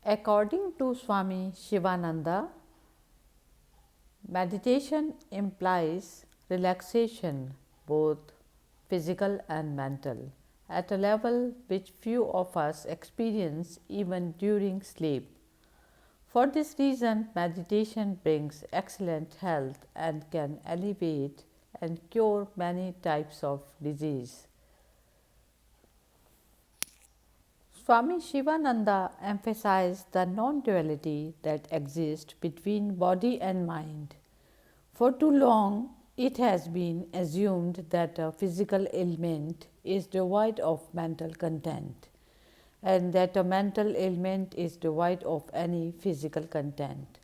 According to Swami Sivananda, meditation implies relaxation, both physical and mental, at a level which few of us experience even during sleep. For this reason, meditation brings excellent health and can alleviate and cure many types of disease. Swami Shivananda emphasized the non duality that exists between body and mind. For too long, it has been assumed that a physical ailment is devoid of mental content and that a mental ailment is devoid of any physical content.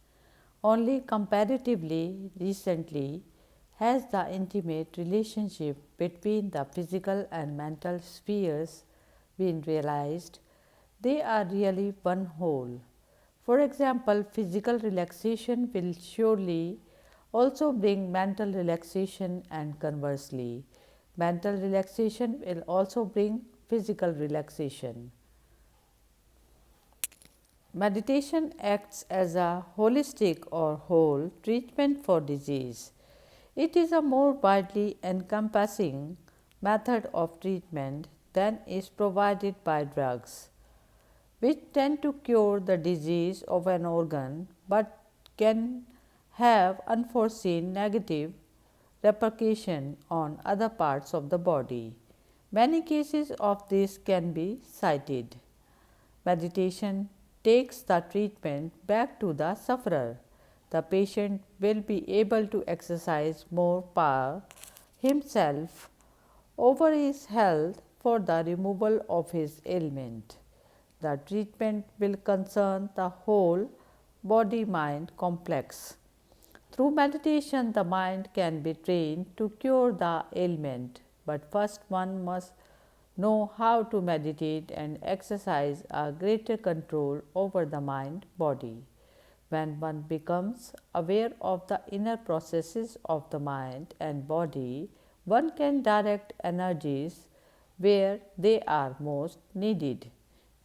Only comparatively recently has the intimate relationship between the physical and mental spheres been realized. They are really one whole. For example, physical relaxation will surely also bring mental relaxation, and conversely, mental relaxation will also bring physical relaxation. Meditation acts as a holistic or whole treatment for disease. It is a more widely encompassing method of treatment than is provided by drugs, which tend to cure the disease of an organ but can have unforeseen negative repercussion on other parts of the body. Many cases of this can be cited. Meditation takes the treatment back to the sufferer. The patient will be able to exercise more power himself over his health for the removal of his ailment. The treatment will concern the whole body mind complex. Through meditation, the mind can be trained to cure the ailment, but first one must know how to meditate and exercise a greater control over the mind body. When one becomes aware of the inner processes of the mind and body, one can direct energies where they are most needed.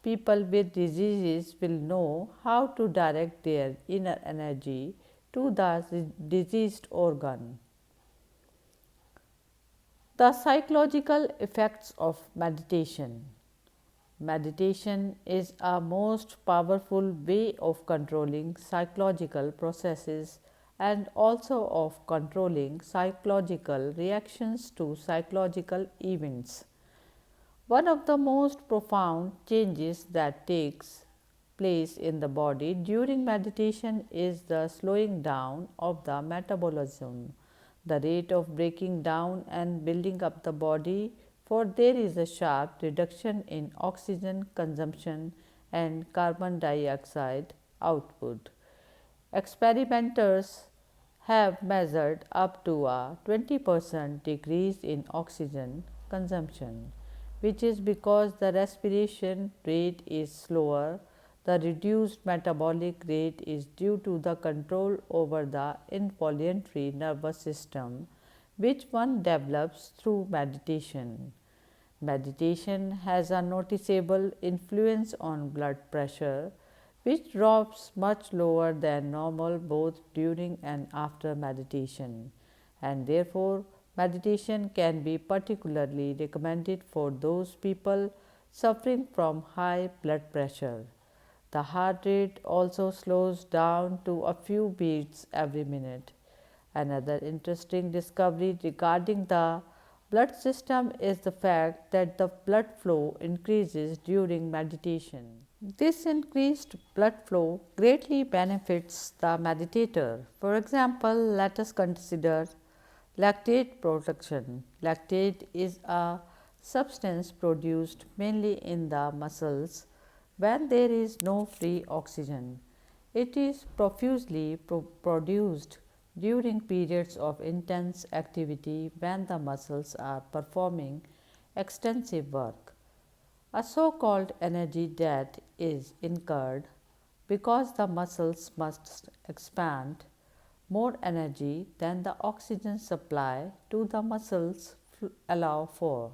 People with diseases will know how to direct their inner energy to the diseased organ. The psychological effects of meditation. Meditation is a most powerful way of controlling psychological processes and also of controlling psychological reactions to psychological events. One of the most profound changes that takes place in the body during meditation is the slowing down of the metabolism, the rate of breaking down and building up the body, for there is a sharp reduction in oxygen consumption and carbon dioxide output. Experimenters have measured up to a 20% decrease in oxygen consumption, which is because the respiration rate is slower. The reduced metabolic rate is due to the control over the involuntary nervous system, which one develops through meditation. Meditation has a noticeable influence on blood pressure, which drops much lower than normal both during and after meditation, and therefore meditation can be particularly recommended for those people suffering from high blood pressure. The heart rate also slows down to a few beats every minute. Another interesting discovery regarding the blood system is the fact that the blood flow increases during meditation. This increased blood flow greatly benefits the meditator. For example, let us consider lactate production. Lactate is a substance produced mainly in the muscles when there is no free oxygen. It is profusely produced during periods of intense activity when the muscles are performing extensive work. A so called energy debt is incurred because the muscles must expand more energy than the oxygen supply to the muscles allow for.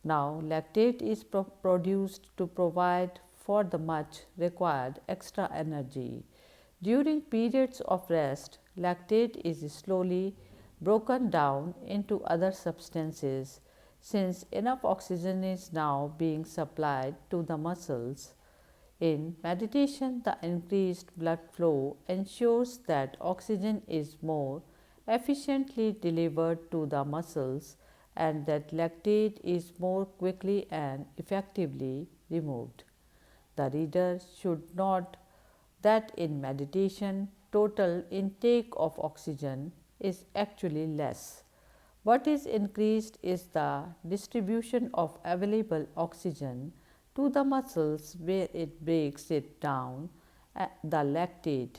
Now, lactate is produced to provide for the much required extra energy. During periods of rest, lactate is slowly broken down into other substances. Since enough oxygen is now being supplied to the muscles, in meditation, the increased blood flow ensures that oxygen is more efficiently delivered to the muscles and that lactate is more quickly and effectively removed. The reader should note that in meditation, total intake of oxygen is actually less. What is increased is the distribution of available oxygen to the muscles where it breaks it down, the lactate.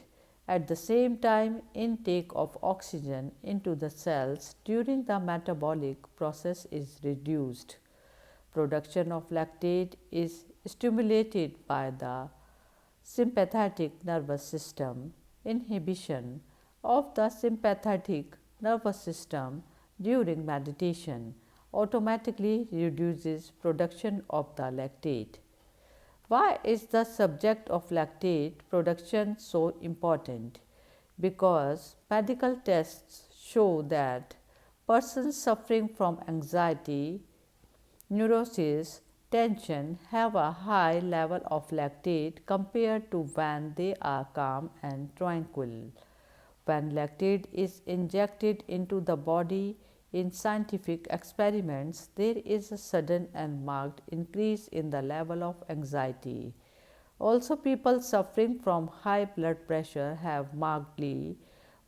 At the same time, intake of oxygen into the cells during the metabolic process is reduced. Production of lactate is stimulated by the sympathetic nervous system. Inhibition of the sympathetic nervous system during meditation automatically reduces production of the lactate. Why is the subject of lactate production so important? Because medical tests show that persons suffering from anxiety, neurosis, tension have a high level of lactate compared to when they are calm and tranquil. When lactate is injected into the body in scientific experiments, there is a sudden and marked increase in the level of anxiety. Also, people suffering from high blood pressure have markedly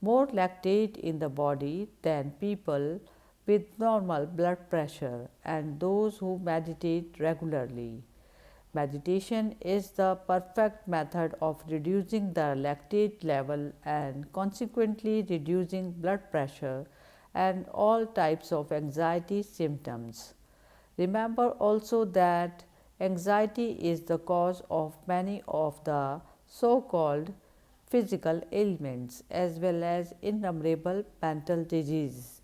more lactate in the body than people with normal blood pressure and those who meditate regularly. Meditation is the perfect method of reducing the lactate level and consequently reducing blood pressure and all types of anxiety symptoms. Remember also that anxiety is the cause of many of the so called physical ailments as well as innumerable mental diseases.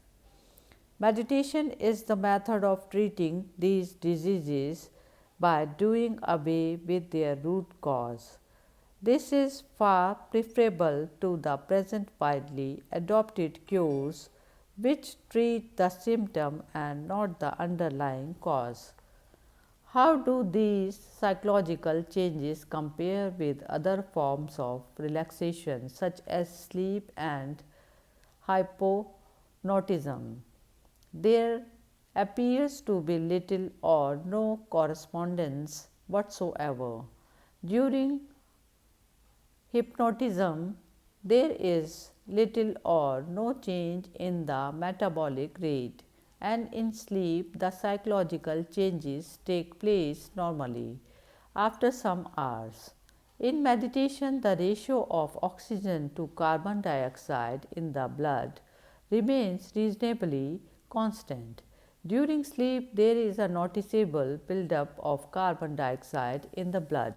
Meditation is the method of treating these diseases by doing away with their root cause. This is far preferable to the present widely adopted cures which treat the symptom and not the underlying cause. How do these psychological changes compare with other forms of relaxation such as sleep and hypnotism? There appears to be little or no correspondence whatsoever. During hypnotism, there is little or no change in the metabolic rate, and in sleep, the psychological changes take place normally after some hours. In meditation, the ratio of oxygen to carbon dioxide in the blood remains reasonably constant. During sleep, there is a noticeable buildup of carbon dioxide in the blood.